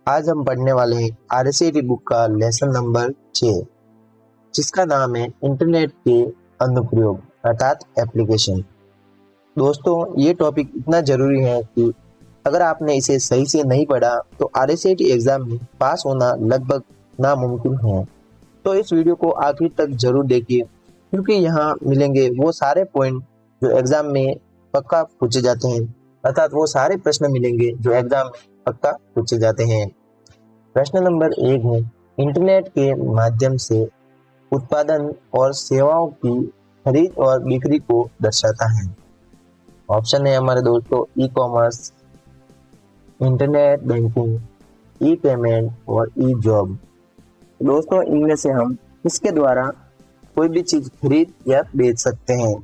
आज हम पढ़ने वाले हैं RSAT बुक का लेसन नंबर 6, जिसका नाम है इंटरनेट के अनुप्रयोग अर्थात एप्लीकेशन। दोस्तों, ये टॉपिक इतना जरूरी है कि अगर आपने इसे सही से नहीं पढ़ा तो RSAT एग्जाम में पास होना लगभग नामुमकिन है। तो इस वीडियो को आखिर तक जरूर देखिए, क्योंकि यहाँ मिलेंगे वो सारे पॉइंट जो एग्जाम में पक्का पूछे जाते हैं, अर्थात वो सारे प्रश्न मिलेंगे जो एग्जाम में पक्का पूछे जाते हैं। प्रश्न नंबर 1 है, इंटरनेट के माध्यम से उत्पादन और सेवाओं की खरीद और बिक्री को दर्शाता है। ऑप्शन है हमारे दोस्तों ई कॉमर्स, इंटरनेट बैंकिंग, ई पेमेंट और ई जॉब। दोस्तों, इनमें से हम इसके द्वारा कोई भी चीज खरीद या बेच सकते हैं।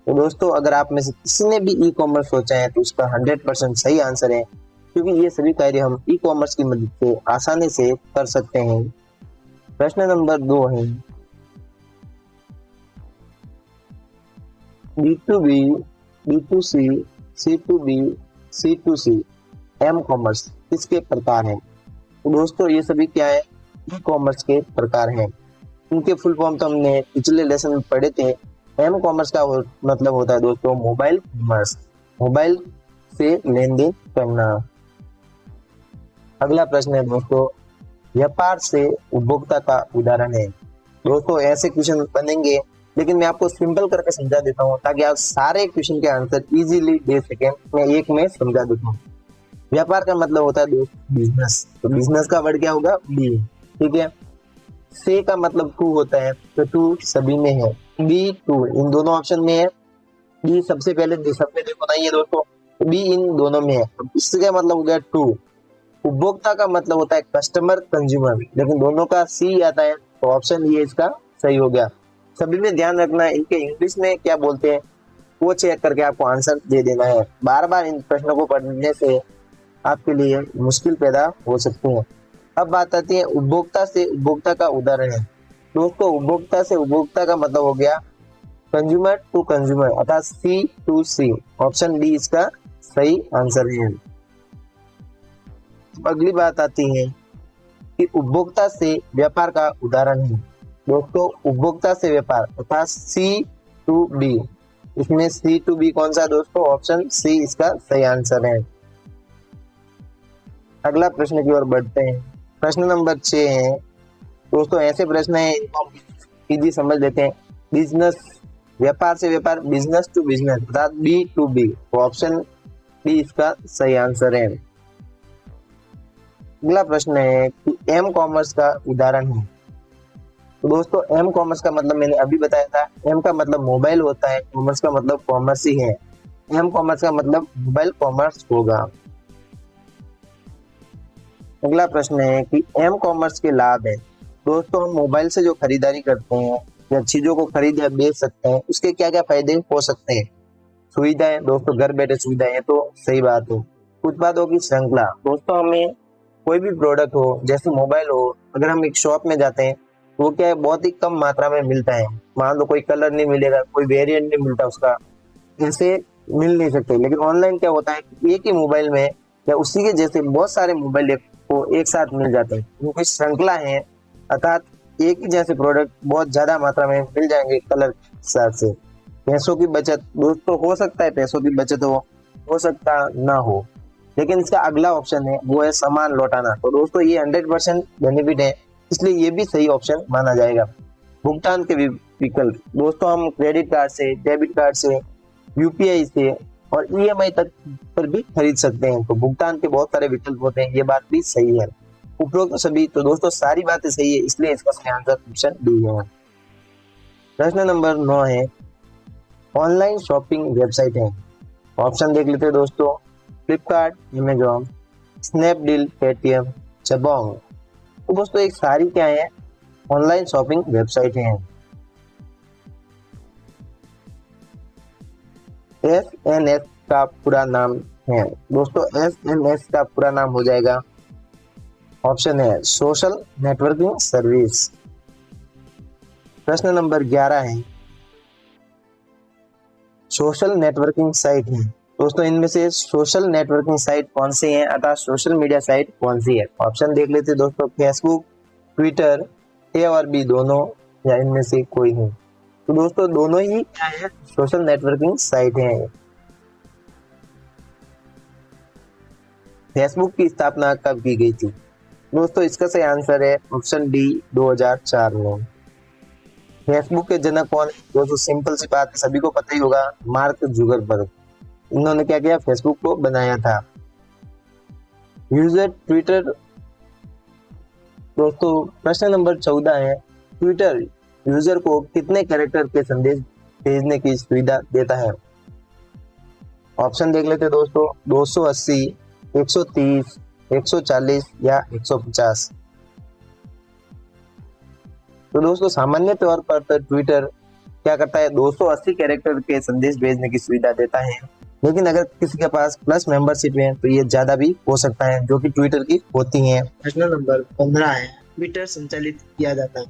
तो दोस्तों, अगर आप में से किसी ने भी ई कॉमर्स सोचा है तो उसका 100% सही आंसर है, क्योंकि ये सभी कार्य हम ई कॉमर्स की मदद से आसानी से कर सकते हैं। प्रश्न नंबर 2 है, B2B, B2C, C2B, C2C, M commerce किसके प्रकार हैं? तो दोस्तों, ये सभी क्या है? ई कॉमर्स के प्रकार हैं। इनके फुल फॉर्म तो हमने पिछले लेसन में पढ़े थे। एम कॉमर्स का मतलब होता है दोस्तों मोबाइल कॉमर्स, मोबाइल से लेन देन करना। अगला प्रश्न है दोस्तों, व्यापार से उपभोक्ता का उदाहरण है। दोस्तों, ऐसे क्वेश्चन बनेंगे, लेकिन मैं आपको सिंपल करके समझा देता हूँ ताकि आप सारे क्वेश्चन के आंसर इजीली दे सकें। मैं एक में समझा देता हूँ। व्यापार का मतलब होता है दोस्त बिजनेस, तो बिजनेस का वर्ड क्या होगा? बी। ठीक है। से का मतलब टू होता है, तो टू सभी में है, बी टू इन दोनों ऑप्शन में है। बी सबसे पहले सब में देखो ना ये दोस्तों, बी इन दोनों में है। इसका मतलब हो गया टू। उपभोक्ता का मतलब होता है कस्टमर, कंज्यूमर, लेकिन दोनों का सी आता है, तो ऑप्शन ये इसका सही हो गया। सभी में ध्यान रखना है इनके इंग्लिश में क्या बोलते हैं वो चेक करके आपको आंसर दे देना है। बार बार इन प्रश्नों को पढ़ने से आपके लिए मुश्किल पैदा हो सकती है। अब बात आती है उपभोक्ता से उपभोक्ता का उदाहरण है। दोस्तों, उपभोक्ता से उपभोक्ता का मतलब हो गया कंज्यूमर टू कंज्यूमर, अर्थात सी टू सी। ऑप्शन डी इसका सही आंसर है। अगली बात आती है कि उपभोक्ता से व्यापार का उदाहरण है। दोस्तों, उपभोक्ता से व्यापार अर्थात सी टू बी, इसमें सी टू बी कौन सा है दोस्तों? ऑप्शन सी इसका सही आंसर है। अगला प्रश्न की ओर बढ़ते हैं। प्रश्न नंबर 6 है दोस्तों, ऐसे प्रश्न है इनको हम इजी समझ लेते हैं। बिजनेस, व्यापार से व्यापार, बिजनेस टू बिजनेस अर्थात बी टू बी, तो ऑप्शन बी इसका सही आंसर है। अगला प्रश्न है कि एम कॉमर्स का उदाहरण है। तो दोस्तों, एम कॉमर्स का मतलब मैंने अभी बताया था, एम का मतलब मोबाइल होता है, कॉमर्स का मतलब कॉमर्स ही है। एम कॉमर्स का मतलब मोबाइल कॉमर्स होगा। अगला प्रश्न है कि एम कॉमर्स के लाभ है। दोस्तों, हम मोबाइल से जो खरीदारी करते हैं या चीजों को खरीद या बेच सकते हैं, उसके क्या क्या फायदे हो सकते हैं? सुविधाएं, दोस्तों घर बैठे सुविधाएं है, तो सही बात है। उत्पादों की श्रृंखला, दोस्तों हमें कोई भी प्रोडक्ट हो, जैसे मोबाइल हो, अगर हम एक शॉप में जाते हैं तो वो क्या है, बहुत ही कम मात्रा में मिलता है। मान लो कोई कलर नहीं मिलेगा, कोई वेरिएंट नहीं मिलता उसका, ऐसे मिल नहीं सकते। लेकिन ऑनलाइन क्या होता है कि एक ही मोबाइल में या उसी के जैसे बहुत सारे मोबाइल को एक साथ मिल जाते हैं, उनकी श्रृंखला है, अर्थात एक ही जैसे प्रोडक्ट बहुत ज्यादा मात्रा में मिल जाएंगे कलर के हिसाब से। पैसों की बचत, दोस्तों हो सकता है पैसों की बचत हो सकता ना हो, लेकिन इसका अगला ऑप्शन है वो है सामान लौटाना। तो दोस्तों, ये 100% बेनिफिट है, इसलिए ये भी सही ऑप्शन माना जाएगा। भुगतान के विकल्प, दोस्तों हम क्रेडिट कार्ड से, डेबिट कार्ड से, यूपीआई से और ईएमआई तक पर भी खरीद सकते हैं। तो भुगतान के बहुत सारे विकल्प होते हैं, ये बात भी सही है। उपरोक्त सभी, तो दोस्तों सारी बातें सही है, इसलिए इसका सही आंसर ऑप्शन डी है। प्रश्न नंबर 9 है, ऑनलाइन शॉपिंग वेबसाइट है। ऑप्शन देख लेते हैं दोस्तों, Flipkart, Amazon, Snapdeal, Paytm, Jabong. तो दोस्तों एक सारी क्या है? ऑनलाइन शॉपिंग वेबसाइट है। एसएनएस का पूरा नाम है। दोस्तों, एसएनएस का पूरा नाम हो जाएगा, ऑप्शन है सोशल नेटवर्किंग सर्विस। प्रश्न नंबर 11 है, सोशल नेटवर्किंग साइट है। दोस्तों इनमें से सोशल नेटवर्किंग साइट कौन सी है अर्थात सोशल मीडिया साइट कौन सी है? ऑप्शन देख लेते हैं दोस्तों, फेसबुक, ट्विटर, ए और बी दोनों, या इनमें से कोई नहीं। तो दोस्तों दोनों ही क्या है, सोशल नेटवर्किंग साइट है। फेसबुक की स्थापना कब की गई थी? दोस्तों इसका सही आंसर है ऑप्शन डी, 2004 में। फेसबुक के जनक कौन है? दोस्तों सिंपल सी बात है, सभी को पता ही होगा, मार्क जुगरबर्ग। इन्होंने क्या किया, फेसबुक को बनाया था। यूजर ट्विटर, दोस्तों प्रश्न नंबर 14 है, ट्विटर यूजर को कितने कैरेक्टर के संदेश भेजने की सुविधा देता है? ऑप्शन देख लेते हैं दोस्तों, 280, 130, 140 या 150। तो दोस्तों सामान्य तौर पर तो ट्विटर क्या करता है, 280 कैरेक्टर के संदेश भेजने की सुविधा देता है, लेकिन अगर किसी के पास प्लस मेंबरशिप है तो ये ज्यादा भी हो सकता है, जो कि ट्विटर की होती है। प्रश्न नंबर 15 है, ट्विटर संचालित किया जाता है।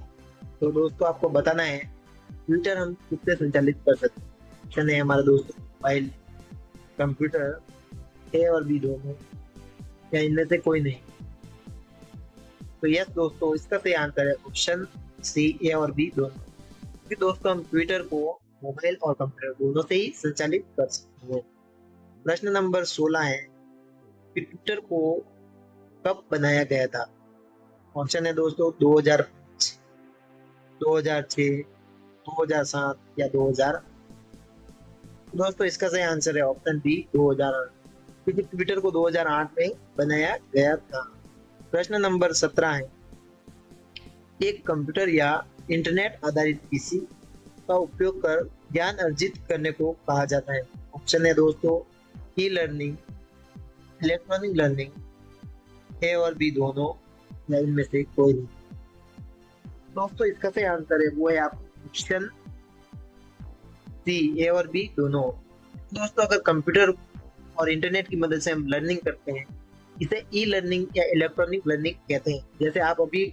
तो दोस्तों आपको बताना है ट्विटर हम किससे संचालित कर सकते हैं। ऑप्शन है हमारा दोस्तों मोबाइल, कंप्यूटर, ए और बी दोनों, या इनमें से कोई नहीं। तो यस दोस्तों, इसका सही आंसर है ऑप्शन सी, ए और बी दोनों। क्योंकि दोस्तों हम ट्विटर को मोबाइल और कंप्यूटर दोनों से ही संचालित कर सकते हैं। प्रश्न नंबर 16 है कि ट्विटर को कब बनाया गया था? ऑप्शन है दोस्तों 2005, 2006, 2007 या 2000। दोस्तों इसका सही आंसर है ऑप्शन बी, 2008, क्योंकि ट्विटर को 2008 में बनाया गया था। प्रश्न नंबर 17 है, एक कंप्यूटर या इंटरनेट आधारित पीसी का उपयोग कर ज्ञान अर्जित करने को कहा जाता है। ऑप्शन है दोस्तों ई लर्निंग, इलेक्ट्रॉनिक लर्निंग, ए और बी दोनों, या इनमें से कोई नहीं। दोस्तों इसका सही आंसर है वो है आप ऑप्शन सी, ए और बी दोनों। दोस्तों अगर कंप्यूटर और इंटरनेट की मदद से हम लर्निंग करते हैं, इसे ई लर्निंग या इलेक्ट्रॉनिक लर्निंग कहते हैं। जैसे आप अभी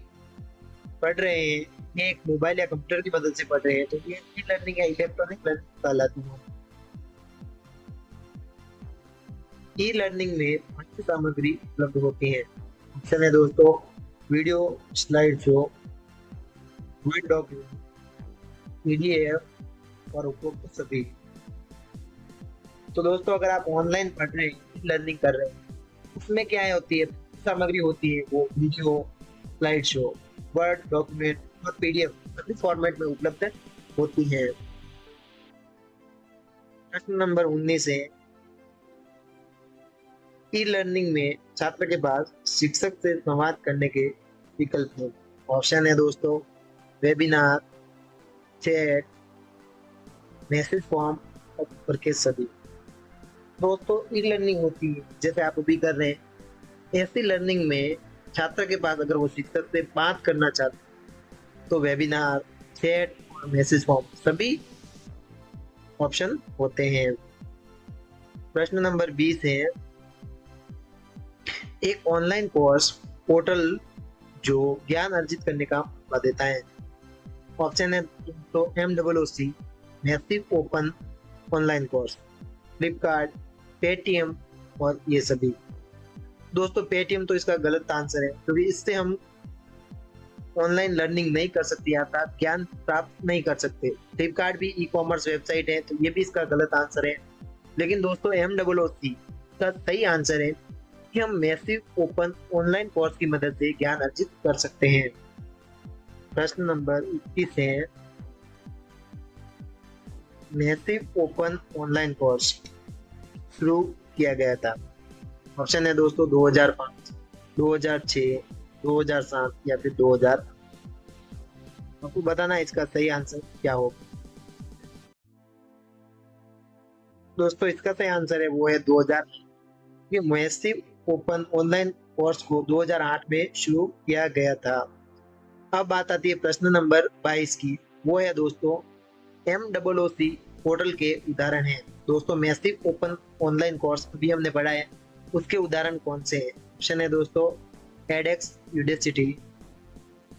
पढ़ रहे हैं, ये एक मोबाइल या कंप्यूटर की मदद से पढ़ रहे हैं, तो ये ई लर्निंग या इलेक्ट्रॉनिक लर्निंग कहलाती है। ई लर्निंग में पाठ्य सामग्री उपलब्ध होती है। ऑप्शन है दोस्तों video, slide show, word document, PDF और उपरोक्त सभी। तो दोस्तों अगर आप ऑनलाइन पढ़ रहे हैं, लर्निंग कर रहे हैं, उसमें क्या होती है, सामग्री होती है वो video, slide show, word document और पीडीएफ सभी फॉर्मेट में उपलब्ध होती है। प्रश्न नंबर 19 है, ई लर्निंग में छात्र के पास शिक्षक से संवाद करने के विकल्प हैं। ऑप्शन है दोस्तों वेबिनार, चैट, मैसेज फॉर्म और ऊपर के सभी। दोस्तों ई लर्निंग होती है जैसे आप अभी कर रहे हैं, ऐसी लर्निंग में छात्र के पास अगर वो शिक्षक से बात करना चाहते हैं तो वेबिनार, चैट और मैसेज फॉर्म सभी ऑप्शन होते हैं। प्रश्न नंबर 20 है, एक ऑनलाइन कोर्स पोर्टल जो ज्ञान अर्जित करने का मौका देता है। ऑप्शन है तो MOOC, massive open online course, Flipkart, Paytm और ये सभी। दोस्तों पेटीएम तो इसका गलत आंसर है, क्योंकि इससे हम ऑनलाइन लर्निंग नहीं कर सकते, या ज्ञान प्राप्त नहीं कर सकते। फ्लिपकार्ट भी ई कॉमर्स वेबसाइट है, तो ये भी इसका गलत आंसर है। लेकिन दोस्तों MOOC का सही आंसर है कि हम मैसिव ओपन ऑनलाइन कोर्स की मदद से ज्ञान अर्जित कर सकते हैं। प्रश्न नंबर 21 है, मैसिव ओपन ऑनलाइन कोर्स शुरू किया गया था। ऑप्शन है दोस्तों 2005, 2006, 2007 या फिर 2000। आपको बताना है इसका सही आंसर क्या होगा। दोस्तों इसका सही आंसर है वो है 2000। ये मैसिव ओपन ऑनलाइन कोर्स को 2008 में शुरू किया गया था। अब बात आती है प्रश्न नंबर 22 की, वो है दोस्तों MOOC पोर्टल के उदाहरण हैं। दोस्तों मैसिव ओपन ऑनलाइन कोर्स अभी हमने पढ़ा है, उसके उदाहरण कौन से हैं? ऑप्शन है दोस्तों edX, यूडेसिटी,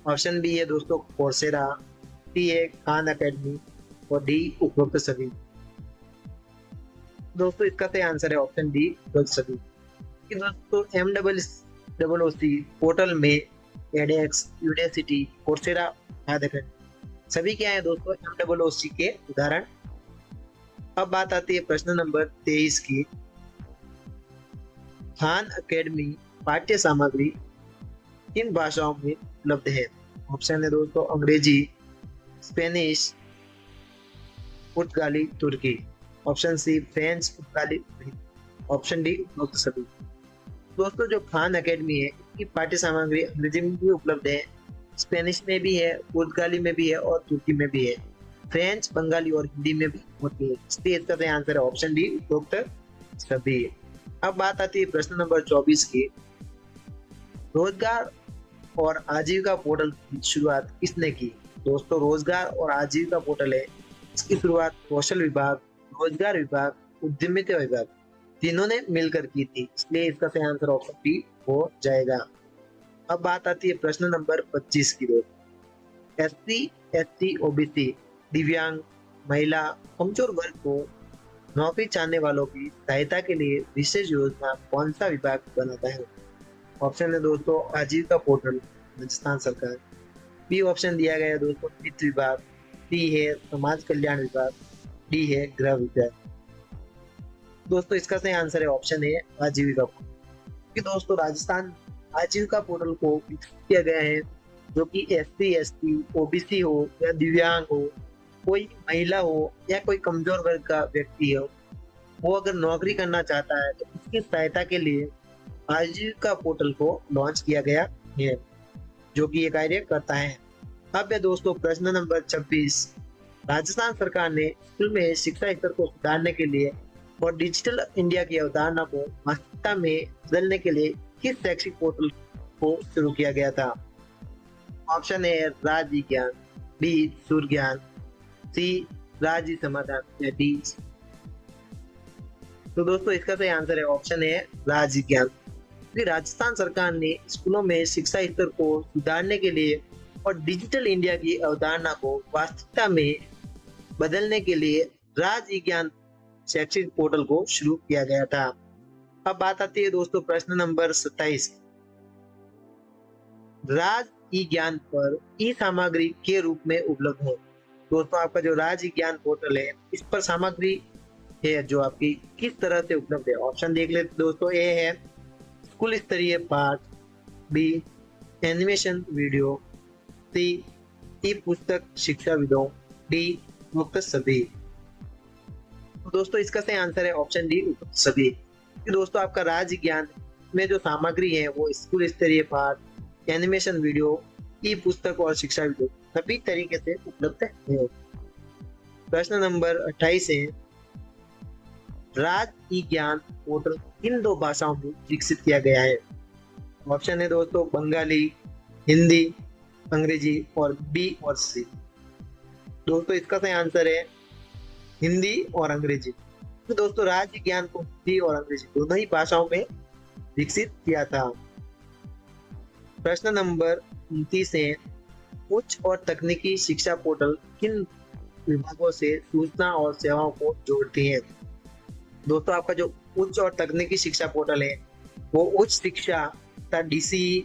ऑप्शन बी है दोस्तों कोर्सेरा, सी है खान अकेडमी और डी उपरोक्त सभी। दोस्तों इसका सही आंसर है ऑप्शन डी, सभी। कि दोस्तों MWC पोर्टल में एडेक्स, यूडेसिटी, कोर्सेरा आदि सभी क्या है दोस्तों MWC के उदाहरण। अब बात आती है प्रश्न नंबर 23 की। खान अकेडमी पाठ्य सामग्री किन भाषाओं में उपलब्ध है? ऑप्शन है दोस्तों अंग्रेजी, स्पेनिश, पुर्तगाली, तुर्की। ऑप्शन सी फ्रेंच, पुर्तगाली, ऑप्शन डी उपरोक्त सभी। दोस्तों जो खान अकेडमी है इसकी पाठ्य सामग्री अंग्रेजी में भी उपलब्ध है, स्पेनिश में भी है, पुर्तगाली में भी है और तुर्की में भी है। फ्रेंच, बंगाली और हिंदी में भी होती है। इसलिए इसका सही आंसर है ऑप्शन डी उपरोक्त सभी। अब बात आती है प्रश्न नंबर 24 की। रोजगार और आजीविका पोर्टल की शुरुआत किसने की? दोस्तों रोजगार और आजीविका पोर्टल है, इसकी शुरुआत कौशल विभाग, रोजगार विभाग, उद्यमिता विभाग तीनों ने मिलकर की थी। इसलिए इसका सही आंसर ऑप्शन डी हो जाएगा। अब बात आती है प्रश्न नंबर 25 की। दोस्तों SC, ST, OBC, दिव्यांग, महिला, कमजोर वर्ग को नौकरी चाहने वालों की सहायता के लिए विशेष योजना कौन सा विभाग बनाता है? ऑप्शन है दोस्तों आजीविका पोर्टल, राजस्थान सरकार। बी ऑप्शन दिया गया है दोस्तों वित्त विभाग, सी है समाज कल्याण विभाग, डी है गृह विभाग। दोस्तों इसका सही आंसर है ऑप्शन है आजीविका पोर्टल। कि दोस्तों राजस्थान आजीविका पोर्टल को विकसित किया गया है, जो कि SC, ST, OBC हो या दिव्यांग हो, कोई महिला हो या कोई कमजोर वर्ग का व्यक्ति हो, वो अगर नौकरी करना चाहता है तो उसकी सहायता के लिए आजीविका पोर्टल को लॉन्च किया गया है, जो कि ये कार्य करता है। अब है दोस्तों प्रश्न नंबर 26। राजस्थान सरकार ने स्कूल में शिक्षा स्तर को सुधारने के लिए और डिजिटल इंडिया की अवधारणा को वास्तविकता में बदलने के लिए किस शैक्षिक पोर्टल को शुरू किया गया था? ऑप्शन है राज्य विज्ञान, बी सूर्य ज्ञान, सी राज्य समाधान या डी। तो दोस्तों इसका सही आंसर है ऑप्शन है राज्य विज्ञान। राजस्थान सरकार ने स्कूलों में शिक्षा स्तर को सुधारने के लिए और डिजिटल इंडिया की अवधारणा को वास्तविकता में बदलने के लिए राज्य विज्ञान शैक्षिक पोर्टल को शुरू किया गया था। अब बात आती है दोस्तों प्रश्न नंबर 27। राज्य विज्ञान पर ई सामग्री के रूप में उपलब्ध है। दोस्तों आपका जो राज्य विज्ञान पोर्टल है इस पर सामग्री है जो आपकी किस तरह से उपलब्ध है? ऑप्शन देख लेते दोस्तों। ए है स्कूल स्तरीय पाठ, बी एनिमेशन वीडियो, सी ई पुस्तक शिक्षा विदों, डी मुक्त सभी। तो दोस्तों इसका सही आंसर है ऑप्शन डी सभी। दोस्तों आपका राज्य ज्ञान में जो सामग्री है वो स्कूल स्तरीय पाठ, एनिमेशन वीडियो, ई पुस्तक और शिक्षा वीडियो सभी तरीके से उपलब्ध है। प्रश्न नंबर 28 है राज्य ज्ञान पोर्टल किन दो भाषाओं में विकसित किया गया है? ऑप्शन है दोस्तों बंगाली, हिंदी, अंग्रेजी और बी और सी। दोस्तों इसका सही आंसर है हिंदी और अंग्रेजी। तो दोस्तों राज्य ज्ञान को हिंदी और अंग्रेजी दोनों ही भाषाओं में विकसित किया था। प्रश्न नंबर 29 है उच्च और तकनीकी शिक्षा पोर्टल किन विभागों से सूचना और सेवाओं को जोड़ती है? दोस्तों आपका जो उच्च और तकनीकी शिक्षा पोर्टल है वो उच्च शिक्षा DCE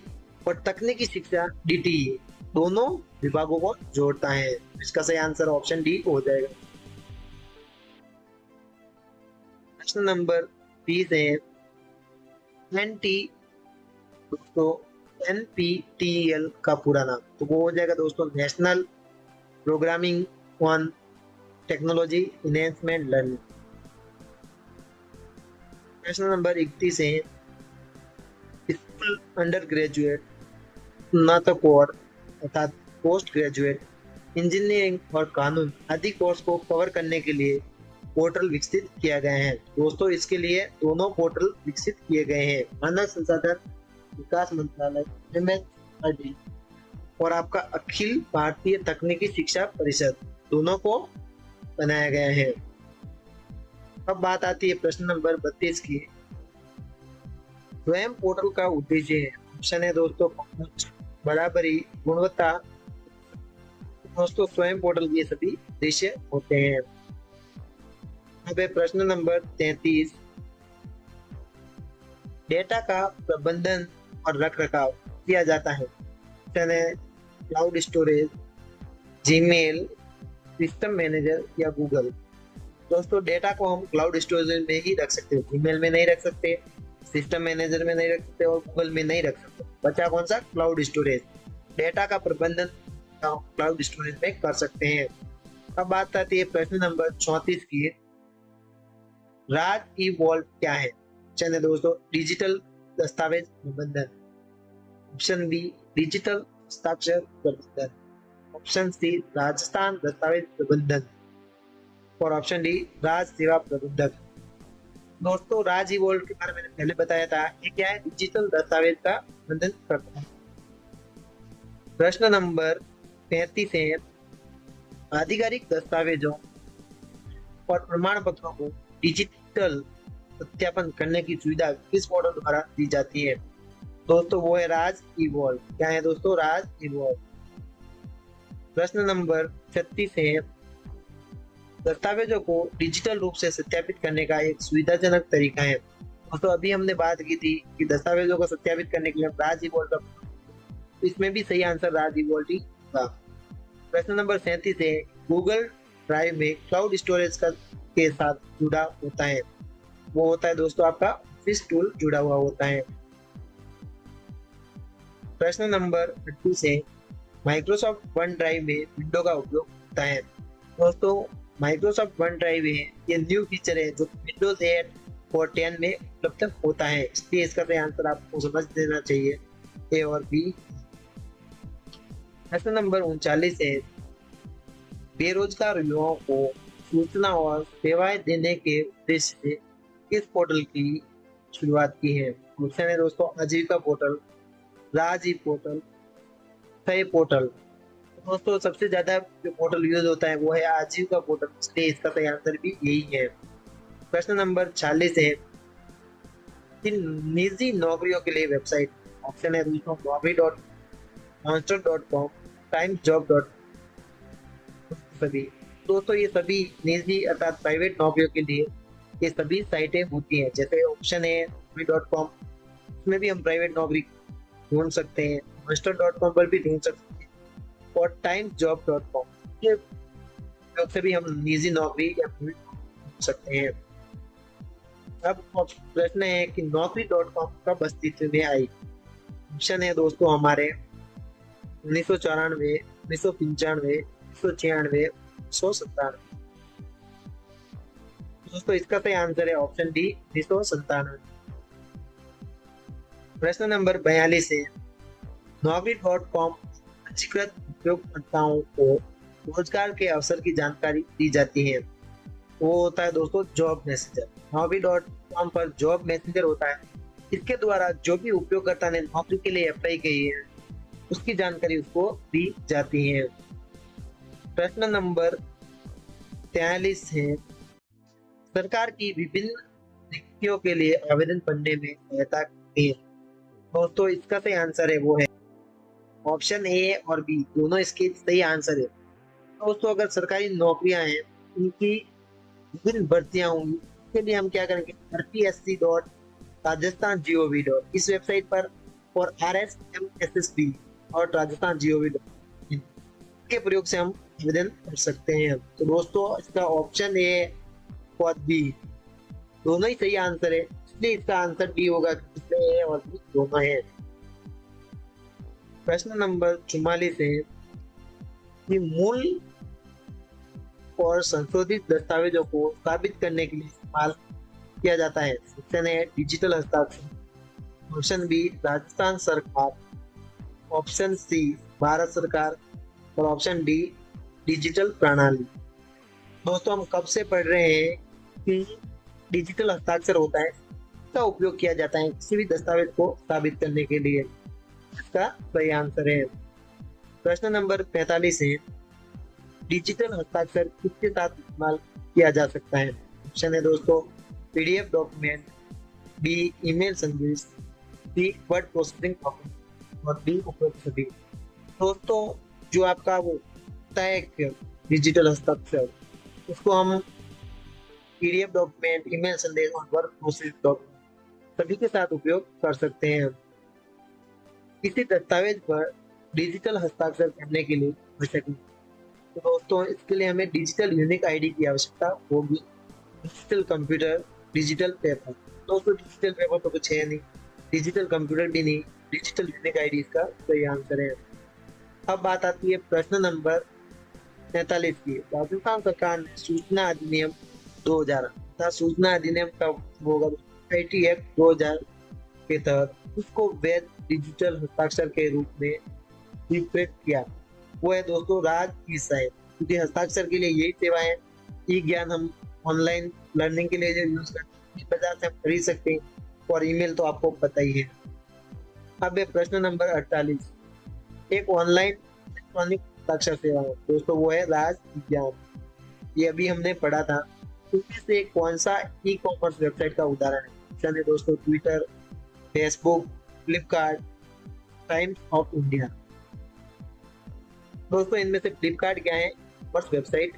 और तकनीकी शिक्षा DTE दोनों विभागों को जोड़ता है। इसका सही आंसर ऑप्शन डी हो जाएगा। प्रश्न नंबर 30 है दोस्तों NPTEL का पूरा नाम तो वो हो जाएगा दोस्तों national programming on technology enhancement learning. प्रश्न नंबर 31 है स्कूल अंडर ग्रेजुएट, स्नातकोत्तर अर्थात पोस्ट ग्रेजुएट, इंजीनियरिंग और कानून आदि कोर्स को कवर करने के लिए पोर्टल विकसित किया गया है। दोस्तों इसके लिए दोनों पोर्टल विकसित किए गए हैं, मानव संसाधन विकास मंत्रालय MHRD और आपका अखिल भारतीय तकनीकी शिक्षा परिषद दोनों को बनाया गया है। अब बात आती है प्रश्न नंबर 32 की। स्वयं पोर्टल का उद्देश्य है। ऑप्शन है दोस्तों पहुंच, बराबरी, गुणवत्ता। दोस्तों स्वयं पोर्टल के सभी उद्देश्य होते हैं। अब है प्रश्न नंबर 33। डेटा का प्रबंधन और रख रखाव किया जाता है cloud storage, Gmail, system manager या गूगल। दोस्तों डेटा को हम क्लाउड स्टोरेज में ही रख सकते हैं, जीमेल में नहीं रख सकते, सिस्टम मैनेजर में नहीं रख सकते और गूगल में नहीं रख सकते। बचा कौन सा? Cloud storage. डेटा का प्रबंधन क्लाउड स्टोरेज में कर सकते हैं। अब बात आती है प्रश्न नंबर 34 की। राज ई वॉल्ट क्या है? ऑप्शन है दोस्तों डिजिटल दस्तावेज प्रबंधन, ऑप्शन बी डिजिटल हस्ताक्षर प्रबंधन, ऑप्शन सी राजस्थान दस्तावेज प्रबंधन और ऑप्शन डी राज सेवा प्रबंधक। दोस्तों राज ई वॉल्ट के बारे में मैंने पहले बताया था, ये क्या है? डिजिटल दस्तावेज का प्रबंधन करता है। प्रश्न नंबर 35 है, आधिकारिक दस्तावेजों और प्रमाण पत्रों को डिजिटल सत्यापन करने की सुविधा किस पोर्टल द्वारा दी जाती है? दोस्तों वो है राज ई वॉल्ट। क्या है दोस्तों? राज ई वॉल्ट। प्रश्न नंबर 36 है, दस्तावेजों को डिजिटल रूप से सत्यापित करने का एक सुविधाजनक तरीका है। दोस्तों अभी हमने बात की थी कि दस्तावेजों को सत्यापित करने के लिए राज ई वॉल्ट, तो इसमें भी सही आंसर राज ई वॉल्ट ही था। प्रश्न नंबर 37 है, गूगल ड्राइव में क्लाउड स्टोरेज के साथ जुड़ा होता है, वो होता है दोस्तों आपका ऑफिस टूल जुड़ा हुआ होता है। प्रश्न नंबर 38 है, माइक्रोसॉफ्ट वन ड्राइव में विंडो का उपयोग होता है। दोस्तों माइक्रोसॉफ्ट वन ड्राइव है ये न्यू फीचर है जो विंडोज 8 और 10 में उपलब्ध होता है, इसलिए इसका सही आंसर आपको समझ देना चाहिए, ए और बी। प्रश्न नंबर 39 है, बेरोजगार युवाओं को सूचना और सेवाएं देने के उद्देश्य से किस पोर्टल की शुरुआत की है? ऑप्शन है दोस्तों आजीविका पोर्टल, राज ई पोर्टल, सही पोर्टल। दोस्तों सबसे ज्यादा जो पोर्टल यूज होता है वो है आजीविका पोर्टल, इसलिए इसका सही आंसर भी यही है। प्रश्न नंबर 40 है, निजी नौकरियों के लिए वेबसाइट। ऑप्शन है दोस्तों naukri.monster.com, timesjob.com सभी। दोस्तों ये सभी निजी अर्थात प्राइवेट नौकरियों के लिए ये सभी साइटें होती हैं। जैसे ऑप्शन है naukri.com, इसमें भी हम प्राइवेट नौकरी ढूंढ सकते हैं, monster.com पर भी ढूंढ सकते हैं और timesjob.com ये से भी हम निजी नौकरी या ढूंढ सकते हैं। अब प्रश्न है कि naukri.com कब अस्तित्व में आई? ऑप्शन है दोस्तों हमारे 1994, 1995, 1996, 1997। दोस्तों इसका सही आंसर है ऑप्शन डी 1997। प्रश्न नंबर 42 है, naukri.com पंजीकृत उपयोगकर्ताओं को रोजगार के अवसर की जानकारी दी जाती है, वो होता है दोस्तों जॉब मैसेंजर। naukri.com पर जॉब मैसेंजर होता है, इसके द्वारा जो भी उपयोगकर्ता ने नौकरी के लिए अप्लाई की है उसकी जानकारी उसको दी जाती है। प्रश्न नंबर 43 है, सरकार की विभिन्न रिक्तियों के लिए आवेदन करने में सहायता करती है। दोस्तों इसका सही आंसर है वो है ऑप्शन ए और बी, दोनों इसके सही आंसर है। दोस्तों अगर सरकारी नौकरियां हैं उनकी विभिन्न भर्तियां होंगी, इसके लिए हम क्या करेंगे, rpsc.rajasthan.gov. इस वेबसाइट पर और rsmssb और rajasthan.gov. के प्रयोग से हम आवेदन कर सकते हैं। तो दोस्तों इसका ऑप्शन ए और बी दोनों ही सही आंसर है, इसलिए इसका आंसर बी होगा, इसमें ए और बी दोनों है। प्रश्न नंबर 44 है कि मूल और संशोधित दस्तावेजों को साबित करने के लिए इस्तेमाल किया जाता है। ऑप्शन है डिजिटल हस्ताक्षर, ऑप्शन बी राजस्थान सरकार, ऑप्शन सी भारत सरकार और ऑप्शन डी डिजिटल प्रणाली। दोस्तों हम कब से पढ़ रहे हैं कि डिजिटल हस्ताक्षर होता है, इसका उपयोग किया जाता है किसी भी दस्तावेज को साबित करने के लिए, इसका सही आंसर है। प्रश्न नंबर 45 है, डिजिटल हस्ताक्षर किसके साथ इस्तेमाल किया जा सकता है? ऑप्शन है दोस्तों पीडीएफ डॉक्यूमेंट, बी ईमेल संदेश, सी वर्ड प्रोसेसिंग डॉक्यूमेंट और डी उपयुक्त सभी। दोस्तों जो आपका वो होता है डिजिटल हस्ताक्षर, उसको हम पीडीएफ डॉक्यूमेंट, ईमेल संदेश और वर्क प्रोसेस डॉक्यूमेंट सभी के साथ उपयोग कर सकते हैं। किसी दस्तावेज पर डिजिटल हस्ताक्षर करने के लिए आवश्यक है। तो दोस्तों इसके लिए हमें डिजिटल यूनिक आईडी की आवश्यकता होगी। Digital computer, digital paper. दोस्तों डिजिटल पेपर तो कुछ है नहीं, डिजिटल कंप्यूटर भी नहीं, डिजिटल यूनिक आईडी इसका सही आंसर है। अब बात आती है प्रश्न नंबर 43 की। राजस्थान सरकार ने सूचना अधिनियम 2000 तथा सूचना अधिनियम का होगा आईटी एक्ट 2000 के तहत उसको वैध डिजिटल हस्ताक्षर के रूप में स्वीकृत किया। वो है दोस्तों राज ई साइन, क्योंकि हस्ताक्षर के लिए यही सेवाएं, ई ज्ञान हम ऑनलाइन लर्निंग के लिए जो यूज करते हैं बाजार से हम खरीद सकते हैं, और ईमेल तो आपको पता ही है। अब है प्रश्न नंबर 48। एक ऑनलाइन इलेक्ट्रॉनिक हस्ताक्षर सेवा है दोस्तों, वो है राज विज्ञान। ये अभी हमने पढ़ा था। इनमें से कौन सा ई कॉमर्स वेबसाइट का उदाहरण है? चलिए दोस्तों Twitter, Facebook, Flipkart, times of India. दोस्तों इनमें से फ्लिपकार्ट क्या है? Commerce website.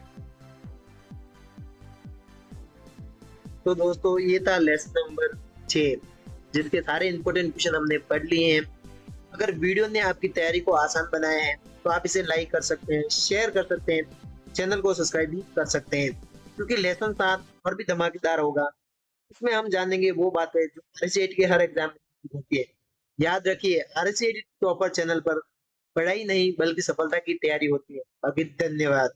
तो दोस्तों ये था लेसन नंबर 6, जिसके सारे इंपॉर्टेंट क्वेश्चन हमने पढ़ लिए हैं। अगर वीडियो ने आपकी तैयारी को आसान बनाया है तो आप इसे लाइक कर सकते हैं, शेयर कर सकते हैं, चैनल को सब्सक्राइब भी कर सकते हैं, क्योंकि लेसन 7 और भी धमाकेदार होगा। इसमें हम जानेंगे वो बातें जो आरसीईटी के हर एग्जाम में होती है। याद रखिए आरसीईटी टॉपर चैनल पर पढ़ाई नहीं बल्कि सफलता की तैयारी होती है। अभी धन्यवाद।